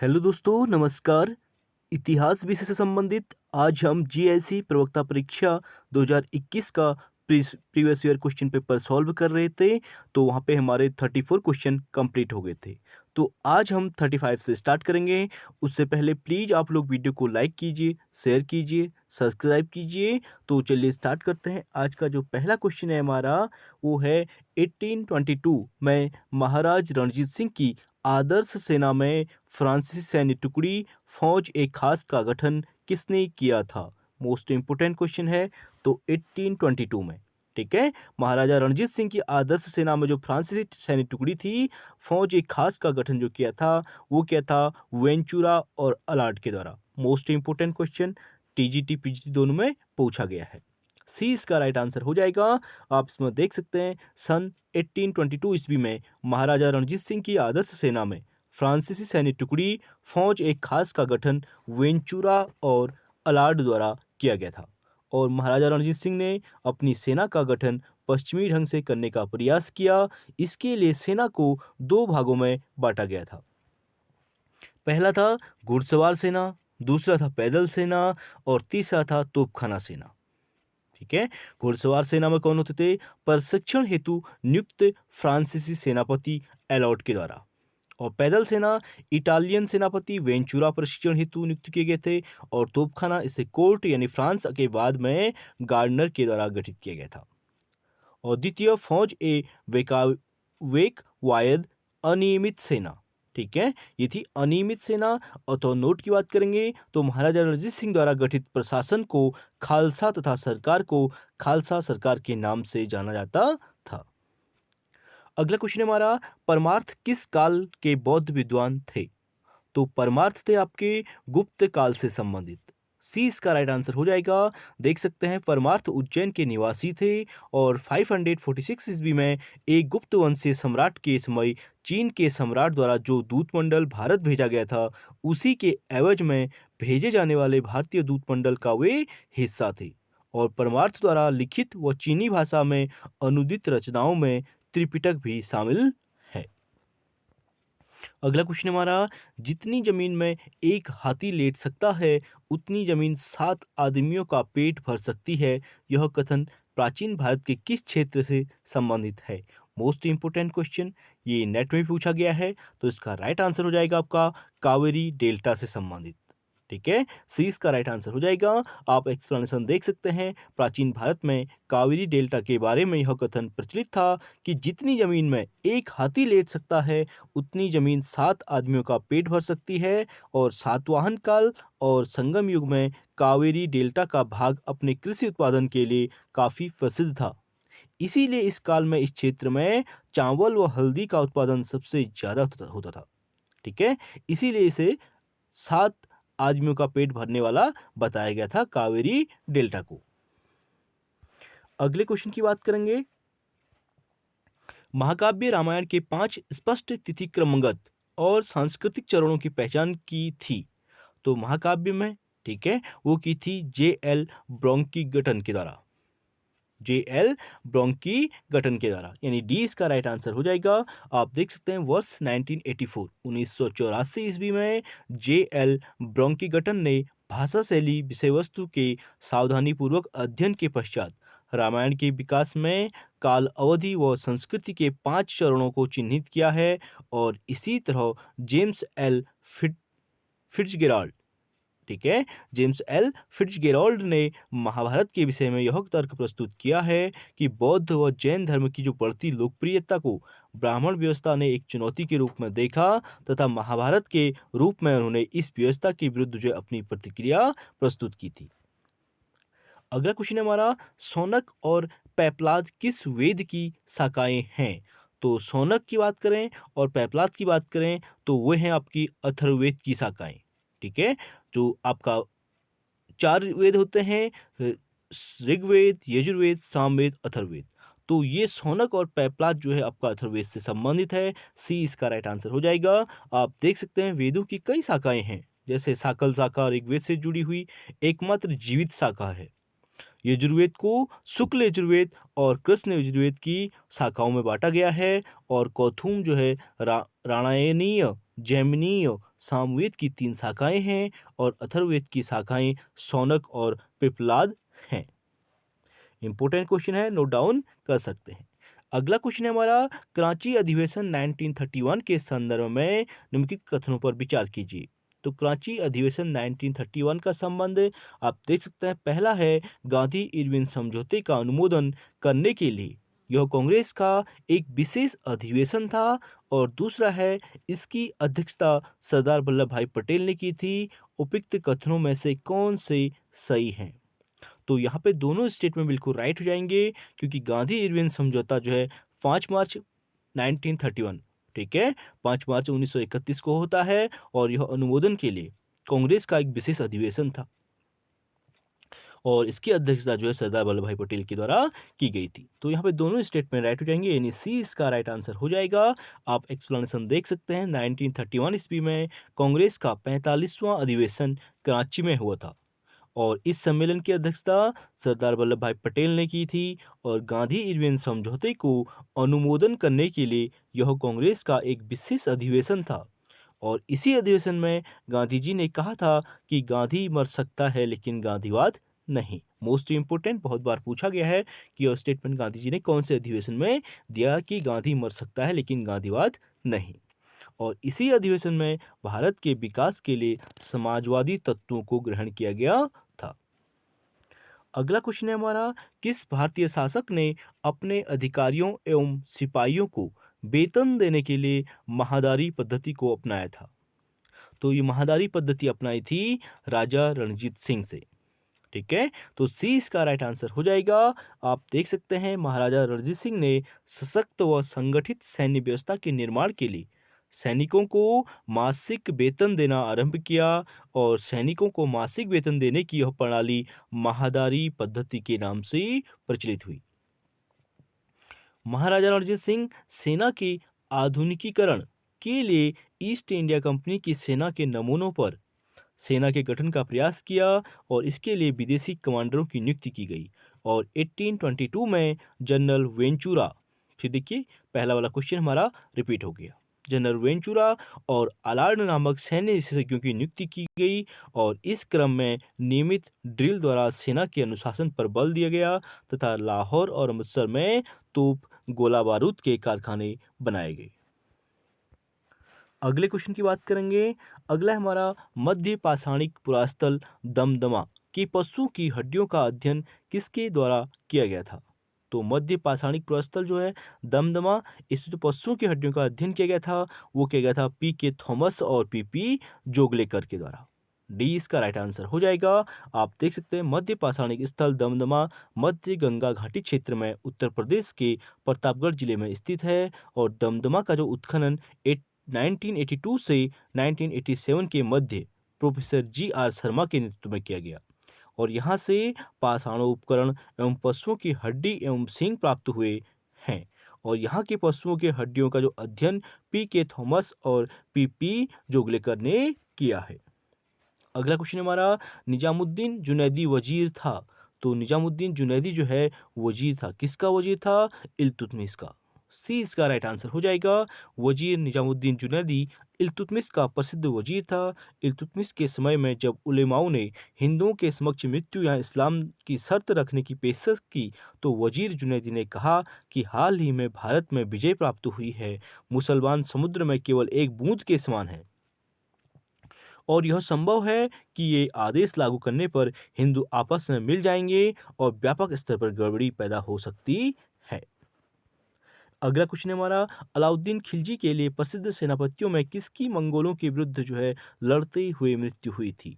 Hello दोस्तों, नमस्कार। इतिहास विषय से संबंधित आज हम जीआईसी प्रवक्ता परीक्षा 2021 का previous year question paper solve कर रहे थे। तो वहाँ पे हमारे 34 क्वेश्चन कंप्लीट हो गए थे। तो आज हम 35 से स्टार्ट करेंगे। उससे पहले प्लीज़ आप लोग वीडियो को लाइक कीजिए, शेयर कीजिए, सब्सक्राइब कीजिए। तो चलिए स्टार्ट करते हैं। आज का जो पहला क्वेश्चन है हमारा, वो है 1822 में महाराज रणजीत सिंह की आदर्श सेना में फ्रांसीसी सैन्य टुकड़ी फौज ए खास का गठन किसने किया था? मोस्ट इंपोर्टेंट क्वेश्चन है। तो 1822 में, ठीक है, महाराजा रणजीत सिंह की आदर्श सेना में जो फ्रांसीसी सैन्य टुकड़ी थी, फौज ए खास का गठन जो किया था, वो क्या था? वेंचुरा और अलार्ड के द्वारा। Most important question, TGT PGT दोनों में पूछा गया है। सी इसका राइट आंसर हो जाएगा। आप इसमें देख सकते हैं, सन 1822 ईस्वी में महाराजा रणजीत सिंह की आदर्श सेना में फ्रांसीसी सैन्य टुकड़ी फौज एक खास का गठन वेंचुरा और अलार्ड द्वारा किया गया था। और महाराजा रणजीत सिंह ने अपनी सेना का गठन पश्चिमी ढंग से करने का प्रयास किया। इसके लिए सेना को दो भागों में बांटा गया था। पहला था घुड़सवार सेना, दूसरा था पैदल सेना और तीसरा था तोपखाना सेना। ठीक है, घुड़सवार सेना में कौन होते थे? प्रशिक्षण हेतु नियुक्त फ्रांसीसी सेनापति एलॉट के द्वारा। और पैदल सेना इटालियन सेनापति वेंचुरा प्रशिक्षण हेतु नियुक्त किए गए थे। और तोपखाना इसे कोर्ट यानी फ्रांस के बाद में गार्डनर के द्वारा गठित किया गया था। और द्वितीय फौज ए वेका वेक वायद अनियमित सेना। ठीक है, ये थी अनियमित सेना। और तो नोट की बात करेंगे तो महाराजा रणजीत सिंह द्वारा गठित प्रशासन को खालसा तथा सरकार को खालसा सरकार के नाम से जाना जाता था। अगला क्वेश्चन हमारा, परमार्थ किस काल के बौद्ध विद्वान थे? तो परमार्थ थे आपके गुप्त काल से संबंधित। सी इसका राइट आंसर हो जाएगा। देख सकते हैं, परमार्थ उज्जैन के निवासी थे। और 546 ईस्वी में एक गुप्त वंशीय सम्राट के समय चीन के सम्राट द्वारा जो दूतमंडल भारत भेजा गया था, उसी के एवज में भेजे जाने वाले भारतीय दूतमंडल का वे हिस्सा थे। और परमार्थ द्वारा लिखित व चीनी भाषा में अनुदित रचनाओं में त्रिपिटक भी शामिल है। अगला क्वेश्चन हमारा, जितनी जमीन में एक हाथी लेट सकता है, उतनी जमीन 7 आदमियों का पेट भर सकती है। यह कथन प्राचीन भारत के किस क्षेत्र से संबंधित है? मोस्ट इंपोर्टेंट क्वेश्चन, ये नेट में भी पूछा गया है। तो इसका राइट आंसर हो जाएगा आपका कावेरी डेल्टा से संबंधित। ठीक है, सी इसका राइट आंसर हो जाएगा। आप एक्सप्लेनेशन देख सकते हैं। प्राचीन भारत में कावेरी डेल्टा के बारे में यह कथन प्रचलित था कि जितनी जमीन में एक हाथी लेट सकता है, उतनी जमीन 7 आदमियों का पेट भर सकती है। और सातवाहन काल और संगम युग में कावेरी डेल्टा का भाग अपने कृषि उत्पादन के लिए काफ़ी प्रसिद्ध था। इसीलिए इस काल में इस क्षेत्र में चावल व हल्दी का उत्पादन सबसे ज़्यादा होता था। ठीक है, इसीलिए इसे 7 आदमियों का पेट भरने वाला बताया गया था कावेरी डेल्टा को। अगले क्वेश्चन की बात करेंगे, महाकाव्य रामायण के 5 स्पष्ट तिथि क्रमगत और सांस्कृतिक चरणों की पहचान की थी। तो महाकाव्य में, ठीक है, वो की थी जे.एल. ब्रोंकीगटन के द्वारा। जे.एल. ब्रोंकीगटन के द्वारा, यानी डी इसका राइट आंसर हो जाएगा। आप देख सकते हैं, वर्ष 1984 1984 ईस्वी में जे.एल. ब्रोंकीगटन ने भाषा शैली विषय वस्तु के सावधानीपूर्वक अध्ययन के पश्चात रामायण के विकास में काल अवधि व संस्कृति के 5 चरणों को चिन्हित किया है। और इसी तरह जेम्स एल फिट्जगेराल्ड, ठीक है, जेम्स एल फिट्जगेराल्ड ने महाभारत के विषय में यह तर्क प्रस्तुत किया है कि बौद्ध व जैन धर्म की जो बढ़ती लोकप्रियता को ब्राह्मण व्यवस्था ने एक चुनौती के रूप में देखा, तथा महाभारत के रूप में उन्होंने इस व्यवस्था के विरुद्ध जो अपनी प्रतिक्रिया प्रस्तुत की थी। अगला क्वेश्चन है हमारा, शौनक और पेपलाद किस वेद की शाखाएं हैं? तो शौनक की बात करें और पेपलाद की बात करें तो वे हैं आपकी अथर्ववेद की शाखाएं। ठीक है, जो आपका 4 वेद होते हैं, ऋग्वेद, यजुर्वेद, सामवेद, अथर्ववेद। तो ये शौनक और पेपलाद जो है आपका अथर्ववेद से संबंधित है। सी इसका राइट आंसर हो जाएगा। आप देख सकते हैं, वेदों की कई शाखाएं हैं, जैसे साकल शाखा ऋग्वेद से जुड़ी हुई एकमात्र जीवित शाखा है। यजुर्वेद को शुक्ल यजुर्वेद और कृष्ण यजुर्वेद की शाखाओं में बांटा गया है। और कौथुम जो है राणायनीय जैमिनी और सामवेद की 3 शाखाएं हैं और अथर्ववेद की शाखाएं शौनक और पिप्पलाद हैं। इंपॉर्टेंट क्वेश्चन है, नोट डाउन कर सकते हैं। अगला क्वेश्चन है हमारा, कराची अधिवेशन 1931 के संदर्भ में निम्नलिखित कथनों पर विचार कीजिए। तो कराची अधिवेशन 1931 का संबंध आप देख सकते हैं, पहला है गांधी इरविन समझौते का अनुमोदन करने के लिए यह कांग्रेस का एक विशेष अधिवेशन था, और दूसरा है इसकी अध्यक्षता सरदार वल्लभ भाई पटेल ने की थी। उपयुक्त कथनों में से कौन से सही हैं? तो यहाँ पे दोनों स्टेटमेंट बिल्कुल राइट हो जाएंगे, क्योंकि गांधी इरविन समझौता जो है 5 मार्च 1931, ठीक है, 5 मार्च 1931 को होता है, और यह अनुमोदन के लिए कांग्रेस का एक विशेष अधिवेशन था, और इसकी अध्यक्षता जो है सरदार वल्लभ भाई पटेल के द्वारा की गई थी। तो यहाँ पे दोनों स्टेटमेंट राइट हो जाएंगे, यानी सी इसका राइट आंसर हो जाएगा। आप एक्सप्लेनेशन देख सकते हैं, 1931 ईस्वी में कांग्रेस का 45वां अधिवेशन कराची में हुआ था, और इस सम्मेलन की अध्यक्षता सरदार वल्लभ भाई पटेल ने की थी, और गांधी इरविन समझौते को अनुमोदन करने के लिए यह कांग्रेस का एक विशेष अधिवेशन था, और इसी अधिवेशन में गांधी जी ने कहा था कि गांधी मर सकता है लेकिन गांधीवाद नहीं। मोस्ट इंपोर्टेंट, बहुत बार पूछा गया है कि यह स्टेटमेंट गांधी जी ने कौन से अधिवेशन में दिया कि गांधी मर सकता है लेकिन गांधीवाद नहीं, और इसी अधिवेशन में भारत के विकास के लिए समाजवादी तत्वों को ग्रहण किया गया था। अगला क्वेश्चन है हमारा, किस भारतीय शासक ने अपने अधिकारियों एवं सिपाहियों को वेतन देने के लिए महादारी पद्धति को अपनाया था? तो ये महादारी पद्धति अपनाई थी राजा रणजीत सिंह से, ठीक है, तो सी इसका राइट आंसर हो जाएगा। आप देख सकते हैं, महाराजा रणजीत सिंह ने सशक्त व संगठित सैन्य व्यवस्था के निर्माण के लिए सैनिकों को मासिक वेतन देना आरंभ किया, और सैनिकों को मासिक वेतन देने की यह प्रणाली महादारी पद्धति के नाम से प्रचलित हुई। महाराजा रणजीत सिंह सेना के आधुनिकीकरण के लिए ईस्ट इंडिया कंपनी की सेना के नमूनों पर सेना के गठन का प्रयास किया, और इसके लिए विदेशी कमांडरों की नियुक्ति की गई, और 1822 में जनरल वेंचुरा, फिर देखिए पहला वाला क्वेश्चन हमारा रिपीट हो गया, जनरल वेंचुरा और अलार्ड नामक सैन्य विशेषज्ञों की नियुक्ति की गई, और इस क्रम में नियमित ड्रिल द्वारा सेना के अनुशासन पर बल दिया गया, तथा लाहौर और अमृतसर में तोप गोला बारूद के कारखाने बनाए गए। अगले क्वेश्चन की बात करेंगे। अगला है हमारा, मध्य पाषाणिक पुरास्थल दमदमा की पशुओं की हड्डियों का अध्ययन किसके द्वारा किया गया था? तो मध्य पाषाणिक पुरास्थल जो है दमदमा, इस जो पशुओं की हड्डियों का अध्ययन किया गया था वो किया गया था पी.के. थॉमस और पी.पी. जोगलेकर के द्वारा। डी इसका राइट आंसर हो जाएगा। आप देख सकते हैं, मध्य पाषाणिक स्थल दमदमा मध्य गंगा घाटी क्षेत्र में उत्तर प्रदेश के प्रतापगढ़ जिले में स्थित है, और दमदमा का जो उत्खनन 1982 से 1987 के मध्य प्रोफेसर जी.आर. शर्मा के नेतृत्व में किया गया, और यहाँ से पाषाणों उपकरण एवं पशुओं की हड्डी एवं सींग प्राप्त हुए हैं, और यहाँ के पशुओं के हड्डियों का जो अध्ययन पी.के. थॉमस और पी.पी. जोगलेकर ने किया है। अगला क्वेश्चन हमारा, निजामुद्दीन जुनैदी वजीर था। तो निजामुद्दीन जुनैदी जो है वजीर था, किसका वजीर था? इल्तुतमिश का। सी इसका राइट आंसर हो जाएगा। वजीर निजामुद्दीन जुनैदी इल्तुतमिश का प्रसिद्ध वजीर था। इल्तुतमिश के समय में जब उलेमाओं ने हिंदुओं के समक्ष मृत्यु या इस्लाम की शर्त रखने की पेशकश की, तो वजीर जुनैदी ने कहा कि हाल ही में भारत में विजय प्राप्त हुई है, मुसलमान समुद्र में केवल एक बूंद के समान है, और यह संभव है कि ये आदेश लागू करने पर हिंदू आपस में मिल जाएंगे और व्यापक स्तर पर गड़बड़ी पैदा हो सकती है। अगला क्वेश्चन है हमारा, अलाउद्दीन खिलजी के लिए प्रसिद्ध सेनापतियों में किसकी मंगोलों के विरुद्ध जो है लड़ते हुए मृत्यु हुई थी?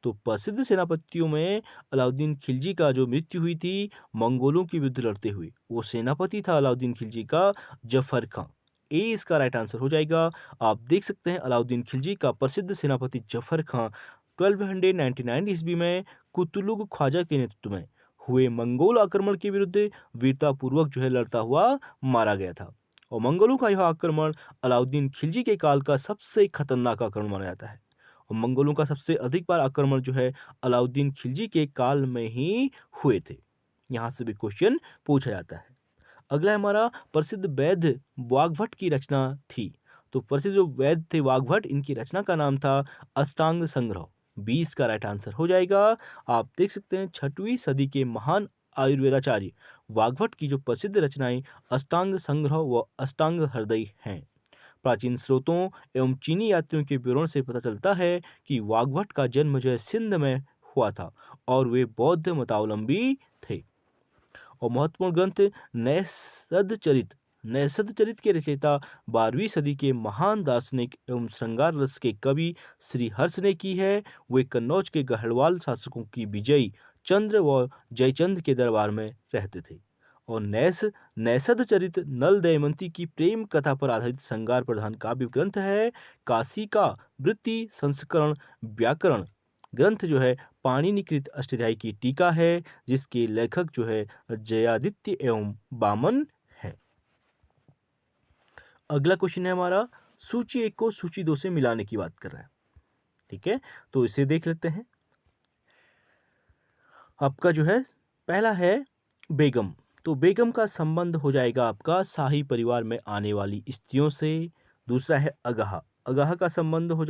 तो प्रसिद्ध सेनापतियों में अलाउद्दीन खिलजी का जो मृत्यु हुई थी मंगोलों के विरुद्ध लड़ते हुए, वो सेनापति था अलाउद्दीन खिलजी का जफर खां। ए इसका राइट आंसर हो जाएगा। आप देख सकते हैं, अलाउद्दीन खिलजी का प्रसिद्ध सेनापति जफर खां 1299 ईस्वी में कुतुलुग ख्वाजा के नेतृत्व में हुए मंगोल आक्रमण के विरुद्ध वीरतापूर्वक जो है लड़ता हुआ मारा गया था, और मंगोलों का यह आक्रमण अलाउद्दीन खिलजी के काल का सबसे खतरनाक आक्रमण माना जाता है, और मंगोलों का सबसे अधिक बार आक्रमण जो है अलाउद्दीन खिलजी के काल में ही हुए थे। यहाँ से भी क्वेश्चन पूछा जाता है। अगला है हमारा, प्रसिद्ध वैद्य वाग्भट की रचना थी। तो प्रसिद्ध जो वैद्य थे वाग्भट, इनकी रचना का नाम था अष्टांग संग्रह। 20 का राइट आंसर हो जाएगा। आप देख सकते हैं 6वीं सदी के महान आयुर्वेदाचार्य वाग्भट की जो प्रसिद्ध रचनाएं अष्टांग संग्रह व अष्टांग हृदय हैं। प्राचीन स्रोतों एवं चीनी यात्रियों के विवरण से पता चलता है कि वाग्भट का जन्म जो है सिंध में हुआ था और वे बौद्ध मतावलंबी थे। और महत्वपूर्ण ग्रंथ नैषध चरित के रचयिता 12वीं सदी के महान दार्शनिक एवं श्रृंगार रस के कवि श्री हर्ष ने की है। वे कन्नौज के गढ़वाल शासकों की विजयी चंद्र व जयचंद के दरबार में रहते थे। और नैषध चरित नल दमयंती की प्रेम कथा पर आधारित श्रृंगार प्रधान काव्य ग्रंथ है। काशी का वृत्ति संस्करण व्याकरण ग्रंथ जो है पाणिनिकृत अष्टाध्यायी की टीका है, जिसके लेखक जो है जयादित्य एवं बामन है। अगला क्वेश्चन है हमारा, सूची 1 को सूची 2 से मिलाने की बात कर रहा है। ठीक है, तो इसे देख लेते हैं। आपका जो है पहला है बेगम। तो बेगम का संबंध हो जाएगा आपका शाही परिवार में आने वाली स्त्रियों से। दूसरा है अगाहा। अगाहा का संबंध हो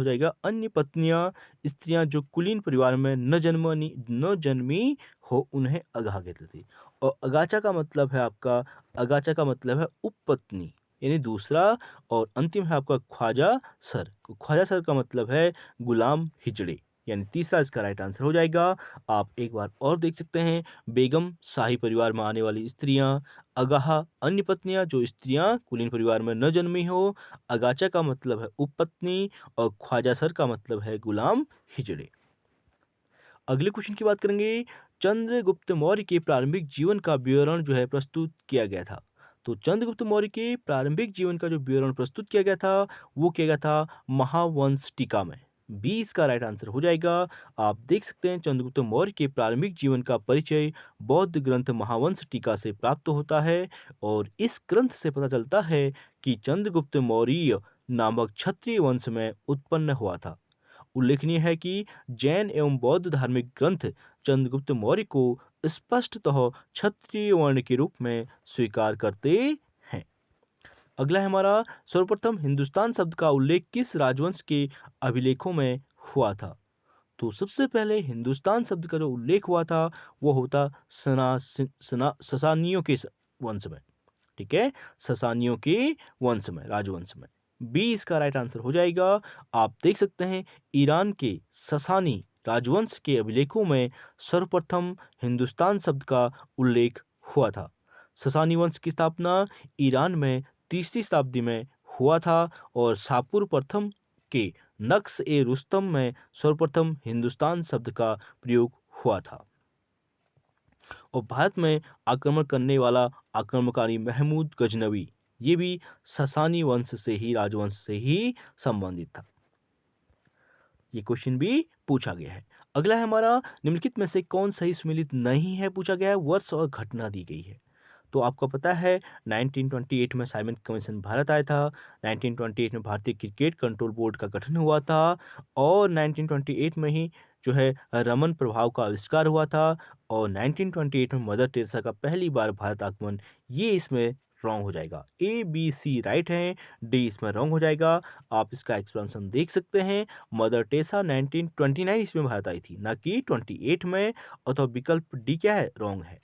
जाएगा अन्य पत्नियां, स्त्रियां जो कुलीन परिवार में न जन्मी हो, उन्हें अगाहा कहते थे। और अगाचा का मतलब है उपपत्नी, यानी दूसरा। और अंतिम है आपका ख्वाजा सर का मतलब है गुलाम हिजड़े, यानी तीसरा इसका राइट आंसर हो जाएगा। आप एक बार और देख सकते हैं, बेगम शाही परिवार में आने वाली स्त्रियां, अगाहा अन्य पत्नियां जो स्त्रियां कुलीन परिवार में न जन्मी हो, अगाचा का मतलब है उपपत्नी और ख्वाजा सर का मतलब है गुलाम हिजड़े। अगले क्वेश्चन की बात करेंगे, चंद्रगुप्त मौर्य के प्रारंभिक जीवन का विवरण जो है प्रस्तुत किया गया था। तो चंद्रगुप्त मौर्य के प्रारंभिक जीवन का जो विवरण प्रस्तुत किया गया था वो किया गया था महावंश टीका में। 20 का राइट आंसर हो जाएगा। आप देख सकते हैं चंद्रगुप्त मौर्य के प्रारंभिक जीवन का परिचय बौद्ध ग्रंथ महावंश टीका से प्राप्त होता है। और इस ग्रंथ से पता चलता है कि चंद्रगुप्त मौर्य नामक क्षत्रिय वंश में उत्पन्न हुआ था। उल्लेखनीय है कि जैन एवं बौद्ध धार्मिक ग्रंथ चंद्रगुप्त मौर्य को स्पष्टतः क्षत्रिय वर्ण के रूप में स्वीकार करते हैं। अगला है हमारा, सर्वप्रथम हिंदुस्तान शब्द का उल्लेख किस राजवंश के अभिलेखों में हुआ था। तो सबसे पहले हिंदुस्तान शब्द का जो उल्लेख हुआ था वो होता ससानियों के वंश में। ठीक है, ससानियों के वंश में, राजवंश में। 20 का राइट आंसर हो जाएगा। आप देख सकते हैं ईरान के ससानी राजवंश के अभिलेखों में सर्वप्रथम हिंदुस्तान शब्द का उल्लेख हुआ था। ससानी वंश की स्थापना ईरान में 3री शताब्दी में हुआ था और शाहपुर प्रथम के नक्श ए रुस्तम में सर्वप्रथम हिंदुस्तान शब्द का प्रयोग हुआ था। और भारत में आक्रमण करने वाला आक्रमणकारी महमूद गजनवी, ये भी ससानी वंश से ही, राजवंश से ही संबंधित था। ये क्वेश्चन भी पूछा गया है। अगला है हमारा, निम्नलिखित में से कौन सही सुमेलित नहीं है, पूछा गया है। वर्ष और घटना दी गई है। तो आपको पता है 1928 में साइमन कमीशन भारत आया था। 1928 में भारतीय क्रिकेट कंट्रोल बोर्ड का गठन हुआ था और 1928 में ही जो है रमन प्रभाव का आविष्कार हुआ था। और 1928 में मदर टेरेसा का पहली बार भारत आगमन, ये इसमें रॉन्ग हो जाएगा। ए बी सी राइट है, डी इसमें रॉन्ग हो जाएगा। आप इसका एक्सप्लेनेशन देख सकते हैं। मदर टेरेसा 1929 ईस्वी में भारत आई थी, ना कि 28 में। अथवा विकल्प डी क्या है, रॉन्ग है।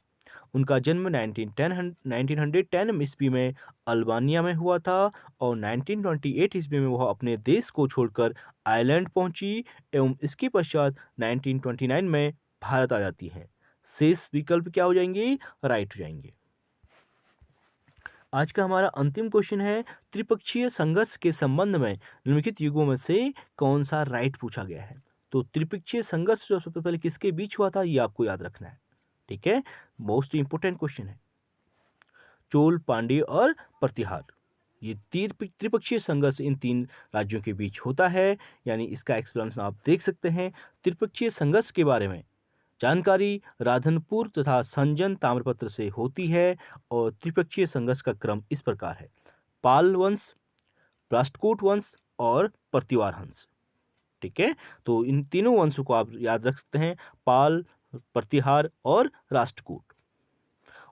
उनका जन्म 1910 ईस्वी में अल्बानिया में हुआ था और 1928 ईस्वी में वह अपने देश को छोड़कर आयरलैंड पहुंची एवं इसके पश्चात 1929 में भारत आ जाती हैं। शेष विकल्प क्या हो जाएंगे, राइट हो जाएंगे। आज का हमारा अंतिम क्वेश्चन है, त्रिपक्षीय संघर्ष के संबंध में निम्नलिखित युगों में से कौन सा राइट पूछा गया है। तो त्रिपक्षीय संघर्ष जो सबसे पहले किसके बीच हुआ था, ये आपको याद रखना है। ठीक है, मोस्ट इंपोर्टेंट क्वेश्चन है। चोल, पांड्य और प्रतिहार, ये त्रिपक्षीय संघर्ष इन 3 राज्यों के बीच होता है। यानी इसका एक्सप्लेनेशन आप देख सकते हैं। त्रिपक्षीय संघर्ष के बारे में जानकारी राधनपुर तथा संजन ताम्रपत्र से होती है। और त्रिपक्षीय संघर्ष का क्रम इस प्रकार है: पाल वंश, राष्ट्रकूट वंश और प्रतिवार वंश। ठीक है, तो इन तीनों वंशों को आप याद रख सकते हैं, पाल, प्रतिहार और राष्ट्रकूट।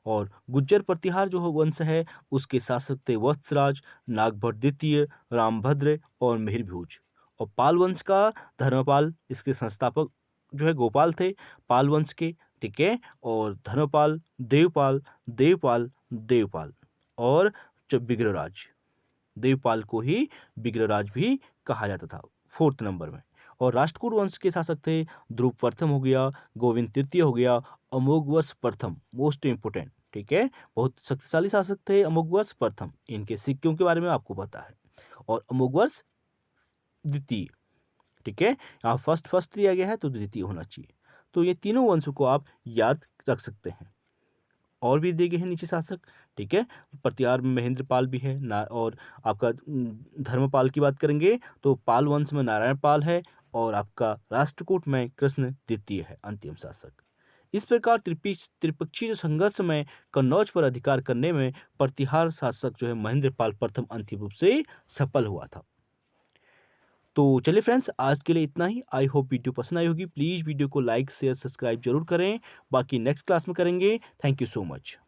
और गुज्जर प्रतिहार जो वंश है उसके शासक थे वत्सराज, नागभट्ट द्वितीय, रामभद्र और मिहिरभोज। और पाल वंश का धर्मपाल, इसके संस्थापक जो है गोपाल थे पाल वंश के, ठीक है। और धर्मपाल, देवपाल, देवपाल, देवपाल और बिग्रराज, देवपाल को ही बिग्रराज भी कहा जाता था 4th नंबर में। और राष्ट्रकूट वंश के शासक थे ध्रुव प्रथम हो गया, गोविंद तृतीय हो गया, अमोघवर्ष प्रथम, मोस्ट इंपोर्टेंट, ठीक है। बहुत शक्तिशाली शासक थे अमोघवर्ष प्रथम, इनके सिक्कों के बारे में आपको पता है। और अमोघवर्ष द्वितीय, ठीक है। यहाँ फर्स्ट दिया गया है तो द्वितीय होना चाहिए। तो ये तीनों वंशों को आप याद रख सकते हैं। और भी दिए गए हैं नीचे शासक, ठीक है। प्रतिहार में महेंद्रपाल भी है ना, और आपका धर्मपाल की बात करेंगे तो पाल वंश में नारायण पाल है, और आपका राष्ट्रकूट में कृष्ण द्वितीय है अंतिम शासक। इस प्रकार त्रिपक्षीय जो संघर्ष में कन्नौज पर अधिकार करने में प्रतिहार शासक जो है महेंद्रपाल प्रथम अंतिम रूप से सफल हुआ था। तो चलिए फ्रेंड्स, आज के लिए इतना ही। आई होप वीडियो पसंद आई होगी। प्लीज़ वीडियो को लाइक शेयर सब्सक्राइब जरूर करें। बाकी नेक्स्ट क्लास में करेंगे। Thank you so much.